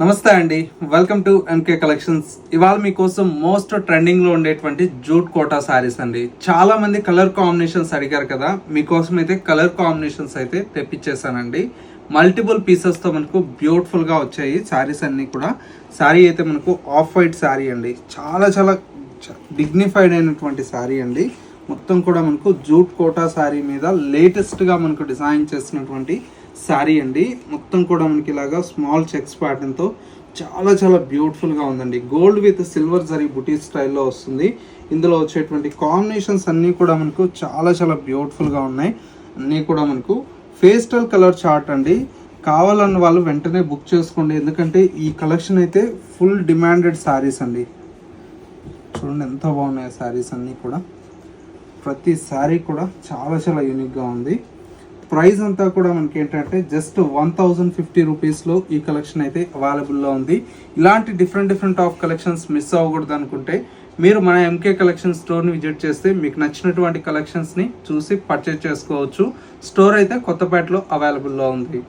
నమస్తే అండి, welcome to MK collections. ఇవాళ మీకోసం మోస్ట్ ట్రెండింగ్ లో ఉండేటువంటి జూట్ కోటా సారీస్ అండి. చాలా మంది కలర్ కాంబినేషన్స్ అడిగారు కదా, మీకోసం అయితే కలర్ కాంబినేషన్స్ అయితే తెప్పించేసానండి. మల్టిపుల్ పీసెస్ తో మనకు బ్యూటిఫుల్ గా వచ్చాయి సారీస్ అన్ని కూడా. సారీ అయితే మనకు ఆఫ్ వైట్ సారీ అండి, చాలా చాలా డిగ్నిఫైడ్ అయినటువంటి సారీ అండి. మొత్తం కూడా మనకు జూట్ కోటా సారీ మీద లేటెస్ట్ గా మనకు డిజైన్ చేసినటువంటి శారీ అండి. మొత్తం కూడా మనకి ఇలాగా స్మాల్ చెక్స్ ప్యాటర్న్తో చాలా చాలా బ్యూటిఫుల్గా ఉందండి. గోల్డ్ విత్ సిల్వర్ జరీ బుటీ స్టైల్లో వస్తుంది. ఇందులో వచ్చేటువంటి కాంబినేషన్స్ అన్నీ కూడా మనకు చాలా చాలా బ్యూటిఫుల్గా ఉన్నాయి. అన్నీ కూడా మనకు పేస్టల్ కలర్ చార్ట్ అండి. కావాలన్న వాళ్ళు వెంటనే బుక్ చేసుకోండి, ఎందుకంటే ఈ కలెక్షన్ అయితే ఫుల్ డిమాండెడ్ శారీస్ అండి. చూడండి ఎంత బాగున్నాయి శారీస్ అన్నీ కూడా. ప్రతి శారీ కూడా చాలా చాలా యూనిక్గా ఉంది. ప్రైస్ అంతా కూడా మనకి ఏంటంటే జస్ట్ 1050 రూపీస్లో ఈ కలెక్షన్ అయితే అవైలబుల్లో ఉంది. ఇలాంటి డిఫరెంట్ ఆఫ్ కలెక్షన్స్ మిస్ అవ్వకూడదు అనుకుంటే మీరు మన ఎంకే కలెక్షన్ స్టోర్ని విజిట్ చేస్తే మీకు నచ్చినటువంటి కలెక్షన్స్ని చూసి పర్చేజ్ చేసుకోవచ్చు. స్టోర్ అయితే కొత్తపేటలో అవైలబుల్లో ఉంది.